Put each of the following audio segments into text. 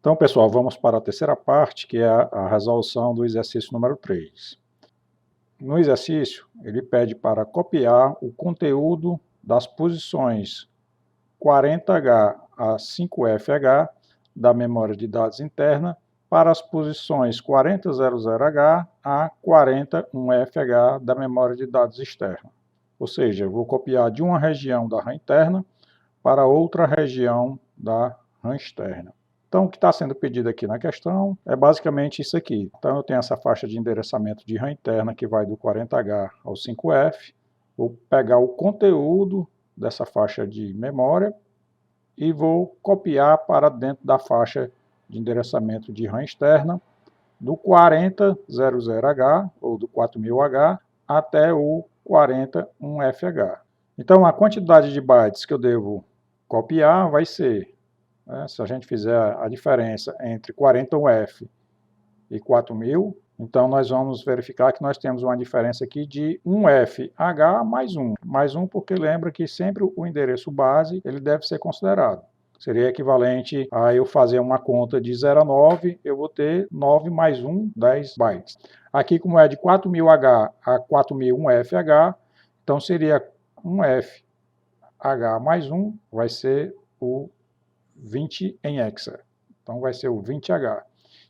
Então, pessoal, vamos para a terceira parte, que é a resolução do exercício número 3. No exercício, ele pede para copiar o conteúdo das posições 40H a 5FH da memória de dados interna para as posições 4000H a 41FH da memória de dados externa. Ou seja, eu vou copiar de uma região da RAM interna para outra região da RAM externa. Então, o que está sendo pedido aqui na questão é basicamente isso aqui. Então, eu tenho essa faixa de endereçamento de RAM interna que vai do 40H ao 5F. Vou pegar o conteúdo dessa faixa de memória e vou copiar para dentro da faixa de endereçamento de RAM externa do 4000H ou do 4000H até o 41FH. Então, a quantidade de bytes que eu devo copiar vai ser, se a gente fizer a diferença entre 41F e 4000, então nós vamos verificar que nós temos uma diferença aqui de 1FH mais 1. Mais 1 porque lembra que sempre o endereço base ele deve ser considerado. Seria equivalente a eu fazer uma conta de 0 a 9, eu vou ter 9 mais 1, 10 bytes. Aqui, como é de 4000H a 4001FH, então seria 1FH mais 1, vai ser o 20 em hexa. Então vai ser o 20H.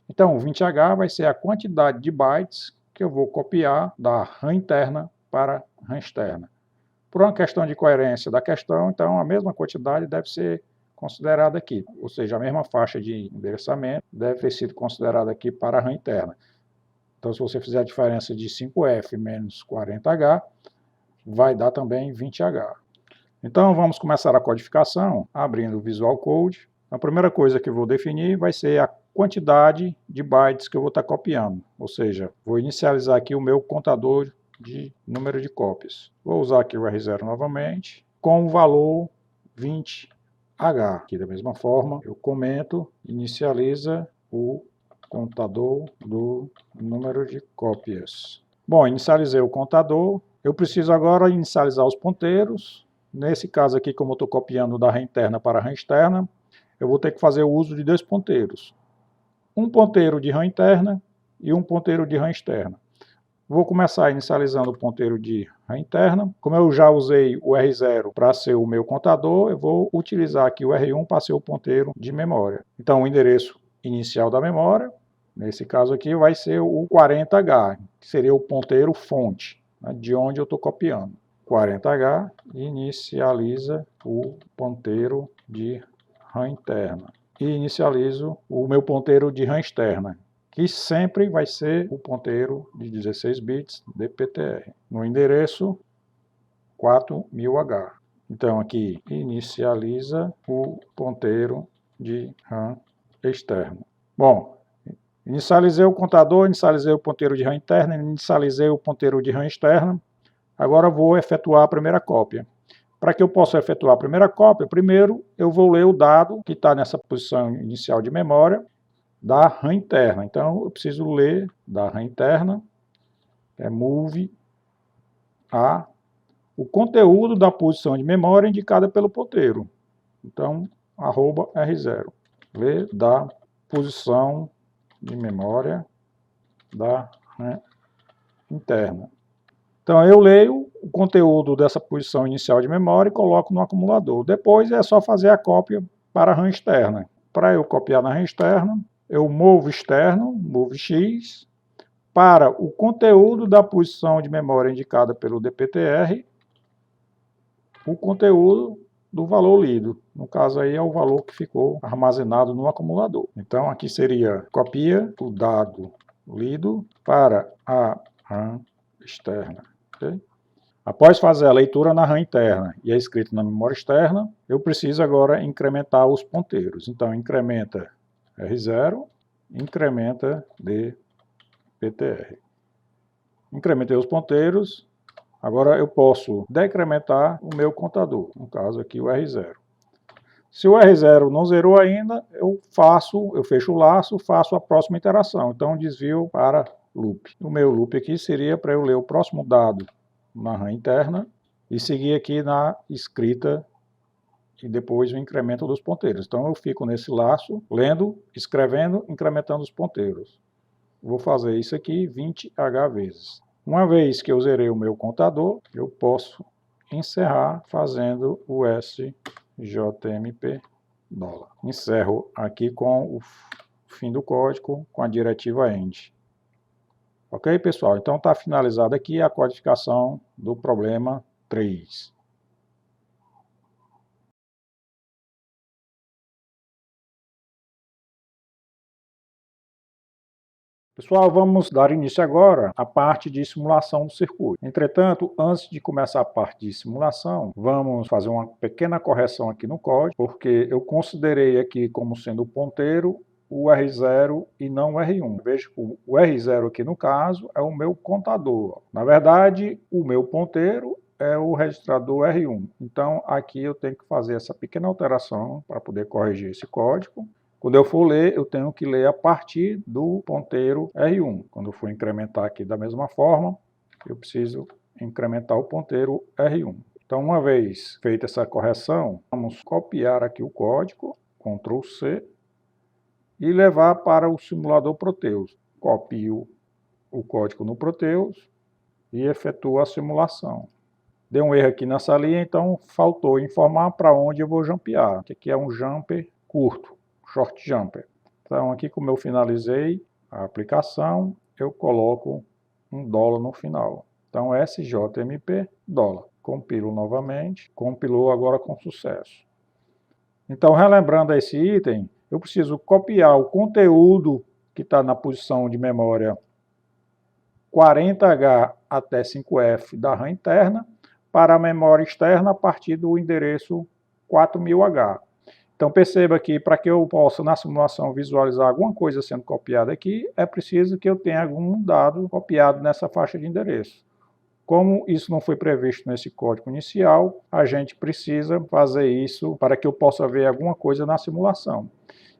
Então o 20H vai ser a quantidade de bytes que eu vou copiar da RAM interna para a RAM externa. Por uma questão de coerência da questão, então a mesma quantidade deve ser considerada aqui, ou seja, a mesma faixa de endereçamento deve ter sido considerada aqui para a RAM interna. Então, se você fizer a diferença de 5F menos 40H, vai dar também 20H. Então, vamos começar a codificação, abrindo o Visual Code. A primeira coisa que eu vou definir vai ser a quantidade de bytes que eu vou estar copiando, ou seja, vou inicializar aqui o meu contador de número de cópias. Vou usar aqui o R0 novamente, com o valor 20H. Aqui da mesma forma, eu comento, inicializa o contador do número de cópias. Bom, inicializei o contador, eu preciso agora inicializar os ponteiros. Nesse caso aqui, como eu estou copiando da RAM interna para a RAM externa, eu vou ter que fazer o uso de dois ponteiros. Um ponteiro de RAM interna e um ponteiro de RAM externa. Vou começar inicializando o ponteiro de RAM interna. Como eu já usei o R0 para ser o meu contador, eu vou utilizar aqui o R1 para ser o ponteiro de memória. Então, o endereço inicial da memória, nesse caso aqui, vai ser o 40H, que seria o ponteiro fonte, né, de onde eu estou copiando. 40H inicializa o ponteiro de RAM interna. E inicializo o meu ponteiro de RAM externa, que sempre vai ser o ponteiro de 16 bits DPTR, no endereço 4000H. Então aqui inicializa o ponteiro de RAM externo. Bom, inicializei o contador, inicializei o ponteiro de RAM interna, inicializei o ponteiro de RAM externa. Agora vou efetuar a primeira cópia. Para que eu possa efetuar a primeira cópia, primeiro eu vou ler o dado que está nessa posição inicial de memória da RAM interna. Então eu preciso ler da RAM interna, é move a o conteúdo da posição de memória indicada pelo ponteiro. Então, @R0. Ler da posição de memória da RAM interna. Então, eu leio o conteúdo dessa posição inicial de memória e coloco no acumulador. Depois é só fazer a cópia para a RAM externa. Para eu copiar na RAM externa, eu movo externo, move X, para o conteúdo da posição de memória indicada pelo DPTR, o conteúdo do valor lido. No caso aí é o valor que ficou armazenado no acumulador. Então, aqui seria copia o dado lido para a RAM externa. Okay? Após fazer a leitura na RAM interna e a escrita na memória externa, eu preciso agora incrementar os ponteiros. Então, incrementa R0, incrementa DPTR. Incrementei os ponteiros, agora eu posso decrementar o meu contador, no caso aqui o R0. Se o R0 não zerou ainda, eu fecho o laço, faço a próxima iteração. Então, desvio para loop. O meu loop aqui seria para eu ler o próximo dado na RAM interna e seguir aqui na escrita e depois o incremento dos ponteiros. Então eu fico nesse laço, lendo, escrevendo, incrementando os ponteiros. Vou fazer isso aqui 20H vezes. Uma vez que eu zerei o meu contador, eu posso encerrar fazendo o SJMP $. Encerro aqui com o fim do código, com a diretiva END. Ok, pessoal? Então está finalizada aqui a codificação do problema 3. Pessoal, vamos dar início agora à parte de simulação do circuito. Entretanto, antes de começar a parte de simulação, vamos fazer uma pequena correção aqui no código, porque eu considerei aqui como sendo o ponteiro o R0 e não o R1. Veja que o R0 aqui no caso é o meu contador. Na verdade, o meu ponteiro é o registrador R1. Então, aqui eu tenho que fazer essa pequena alteração para poder corrigir esse código. Quando eu for ler, eu tenho que ler a partir do ponteiro R1. Quando eu for incrementar aqui da mesma forma, eu preciso incrementar o ponteiro R1. Então, uma vez feita essa correção, vamos copiar aqui o código, Ctrl C, e levar para o simulador Proteus. Copio o código no Proteus e efetuo a simulação. Deu um erro aqui nessa linha, então faltou informar para onde eu vou jumpear. Aqui é um jumper curto. Short Jumper. Então, aqui como eu finalizei a aplicação, eu coloco um $. No final. Então, SJMP $. Compilo novamente. Compilou agora com sucesso. Então, relembrando esse item, eu preciso copiar o conteúdo que está na posição de memória 40H até 5F da RAM interna para a memória externa a partir do endereço 4000H. Então perceba que para que eu possa na simulação visualizar alguma coisa sendo copiada aqui, é preciso que eu tenha algum dado copiado nessa faixa de endereço. Como isso não foi previsto nesse código inicial, a gente precisa fazer isso para que eu possa ver alguma coisa na simulação.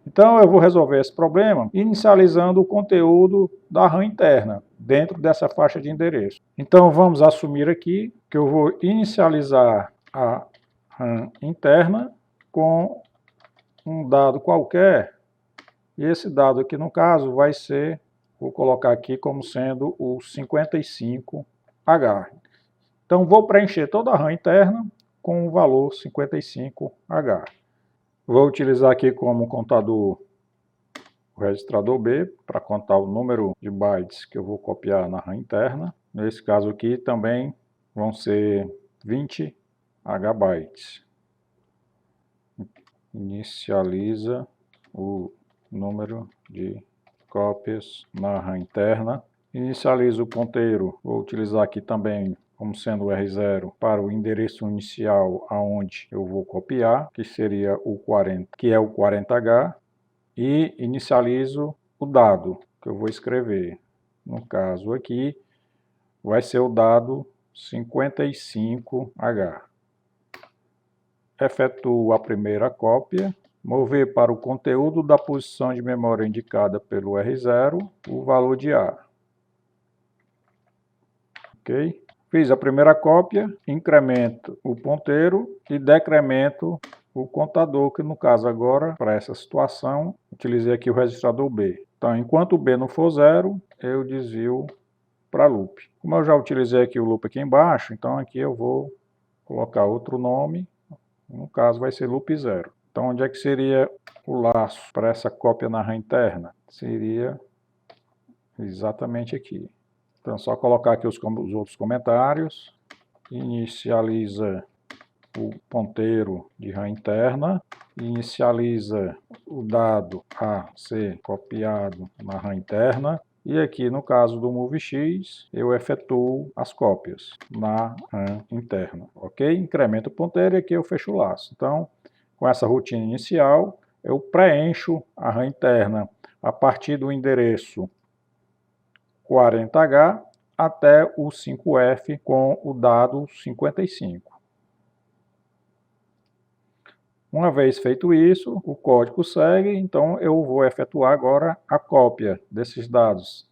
Então eu vou resolver esse problema inicializando o conteúdo da RAM interna dentro dessa faixa de endereço. Então vamos assumir aqui que eu vou inicializar a RAM interna com um dado qualquer, e esse dado aqui no caso vai ser, vou colocar aqui como sendo o 55H. Então vou preencher toda a RAM interna com o valor 55H. Vou utilizar aqui como contador o registrador B para contar o número de bytes que eu vou copiar na RAM interna. Nesse caso aqui também vão ser 20 HB. Inicializa o número de cópias na RAM interna. Inicializa o ponteiro, vou utilizar aqui também como sendo o R0 para o endereço inicial aonde eu vou copiar, que seria o 40, que é o 40H, e inicializo o dado que eu vou escrever. No caso aqui, vai ser o dado 55H. Efetuo a primeira cópia, mover para o conteúdo da posição de memória indicada pelo R0 o valor de A. Ok? Fiz a primeira cópia, incremento o ponteiro e decremento o contador, que no caso agora, para essa situação, utilizei aqui o registrador B. Então, enquanto o B não for 0, eu desvio para loop. Como eu já utilizei aqui o loop aqui embaixo, então aqui eu vou colocar outro nome. No caso, vai ser loop 0. Então, onde é que seria o laço para essa cópia na RAM interna? Seria exatamente aqui. Então, é só colocar aqui os outros comentários. Inicializa o ponteiro de RAM interna. Inicializa o dado a ser copiado na RAM interna. E aqui, no caso do MoveX, eu efetuo as cópias na RAM interna, ok? Incremento o ponteiro e aqui eu fecho o laço. Então, com essa rotina inicial, eu preencho a RAM interna a partir do endereço 40H até o 5F com o dado 55. Uma vez feito isso, o código segue, então eu vou efetuar agora a cópia desses dados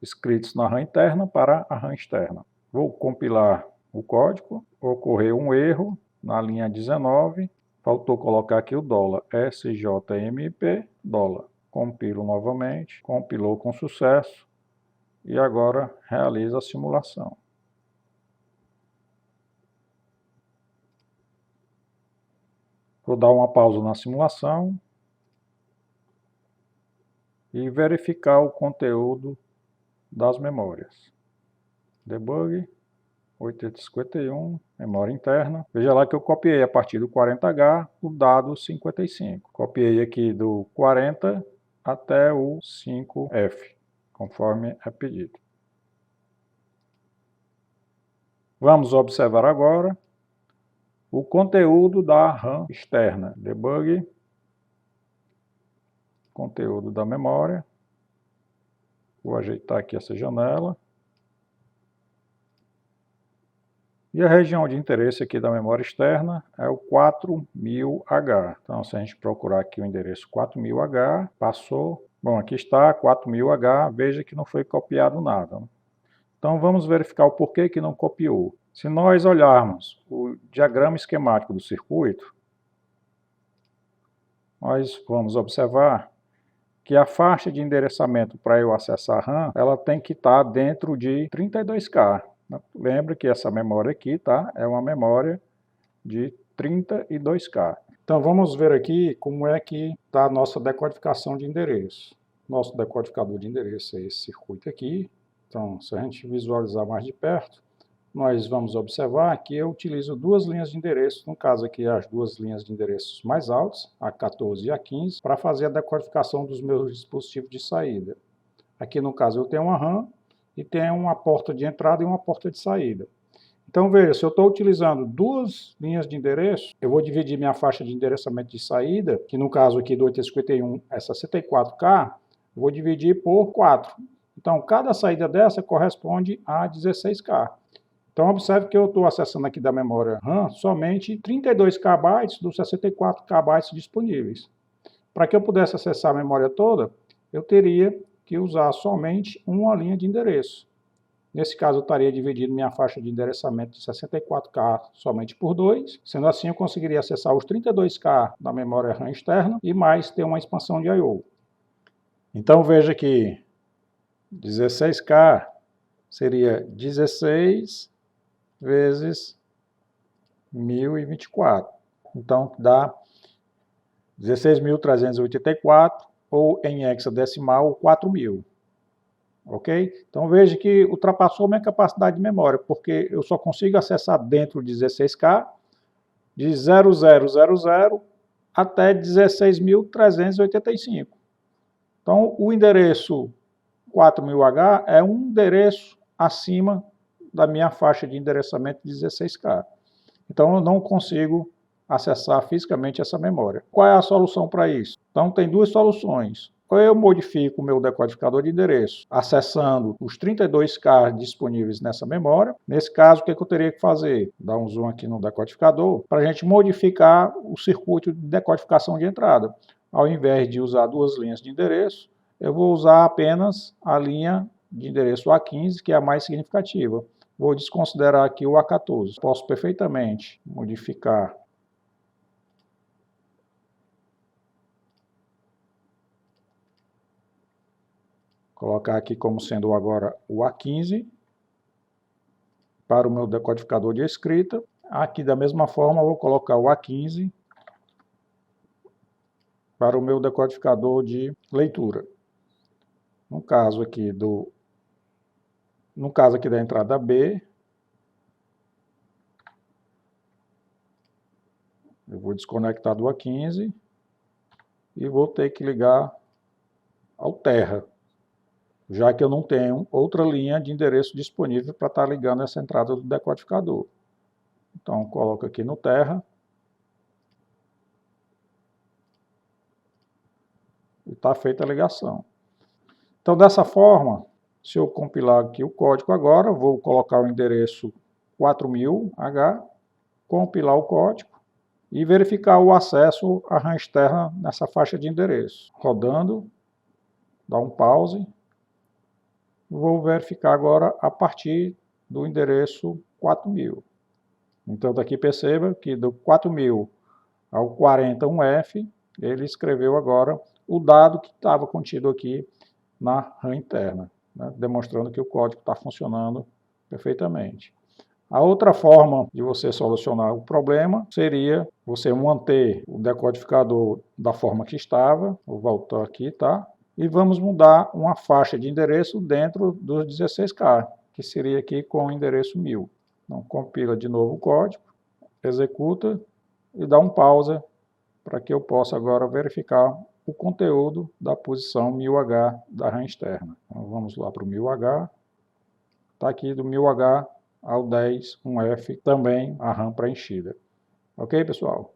escritos na RAM interna para a RAM externa. Vou compilar o código, ocorreu um erro na linha 19, Faltou colocar aqui o dólar, SJMP, dólar. Compilo novamente, compilou com sucesso e agora realiza a simulação. Vou dar uma pausa na simulação e verificar o conteúdo das memórias. Debug, 8051, memória interna. Veja lá que eu copiei a partir do 40H o dado 55. Copiei aqui do 40 até o 5F, conforme é pedido. Vamos observar agora o conteúdo da RAM externa. Debug, conteúdo da memória. Vou ajeitar aqui essa janela. E a região de interesse aqui da memória externa é o 4000H. Então, se a gente procurar aqui o endereço 4000H, passou. Bom, aqui está 4000H, veja que não foi copiado nada. Então, vamos verificar o porquê que não copiou. Se nós olharmos o diagrama esquemático do circuito, nós vamos observar que a faixa de endereçamento para eu acessar a RAM, ela tem que estar dentro de 32K. Lembra que essa memória aqui, tá? É uma memória de 32K. Então vamos ver aqui como é que está a nossa decodificação de endereço. Nosso decodificador de endereço é esse circuito aqui. Então, se a gente visualizar mais de perto, nós vamos observar que eu utilizo duas linhas de endereço, no caso aqui as duas linhas de endereços mais altas, a 14 e a 15, para fazer a decodificação dos meus dispositivos de saída. Aqui no caso eu tenho uma RAM e tenho uma porta de entrada e uma porta de saída. Então veja, se eu estou utilizando duas linhas de endereço, eu vou dividir minha faixa de endereçamento de saída, que no caso aqui do 8051 é 64K, eu vou dividir por 4. Então cada saída dessa corresponde a 16K. Então, observe que eu estou acessando aqui da memória RAM somente 32 KB dos 64 KB disponíveis. Para que eu pudesse acessar a memória toda, eu teria que usar somente uma linha de endereço. Nesse caso, eu estaria dividindo minha faixa de endereçamento de 64K somente por 2. Sendo assim, eu conseguiria acessar os 32K da memória RAM externa e mais ter uma expansão de I/O. Então, veja que 16K seria 16 vezes 1024. Então, dá 16.384, ou em hexadecimal, 4.000. Ok? Então, veja que ultrapassou minha capacidade de memória, porque eu só consigo acessar dentro de 16K de 0000 até 16.385. Então, o endereço 4000H é um endereço acima da minha faixa de endereçamento de 16K. Então, eu não consigo acessar fisicamente essa memória. Qual é a solução para isso? Então, tem duas soluções. Ou eu modifico o meu decodificador de endereço, acessando os 32K disponíveis nessa memória. Nesse caso, o que eu teria que fazer? Dar um zoom aqui no decodificador, para a gente modificar o circuito de decodificação de entrada. Ao invés de usar duas linhas de endereço, eu vou usar apenas a linha de endereço A15, que é a mais significativa. Vou desconsiderar aqui o A14. Posso perfeitamente modificar colocar aqui como sendo agora o A15 para o meu decodificador de escrita. Aqui da mesma forma eu vou colocar o A15 para o meu decodificador de leitura. No caso aqui da entrada B, eu vou desconectar do A15 e vou ter que ligar ao Terra, já que eu não tenho outra linha de endereço disponível para estar ligando essa entrada do decodificador. Então, coloco aqui no Terra e está feita a ligação. Então, dessa forma, se eu compilar aqui o código agora, vou colocar o endereço 4000H, compilar o código e verificar o acesso à RAM externa nessa faixa de endereço. Rodando, dá um pause. Vou verificar agora a partir do endereço 4000. Então, daqui perceba que do 4000 ao 41F, ele escreveu agora o dado que estava contido aqui na RAM interna, né, demonstrando que o código está funcionando perfeitamente. A outra forma de você solucionar o problema seria você manter o decodificador da forma que estava, vou voltar aqui, tá? E vamos mudar uma faixa de endereço dentro dos 16K, que seria aqui com o endereço 1000. Então, compila de novo o código, executa e dá um pausa para que eu possa agora verificar o conteúdo da posição 1000H da RAM externa. Então, vamos lá para o 1000H, está aqui do 1000H ao 10, 1F, também a RAM preenchida. Ok, pessoal?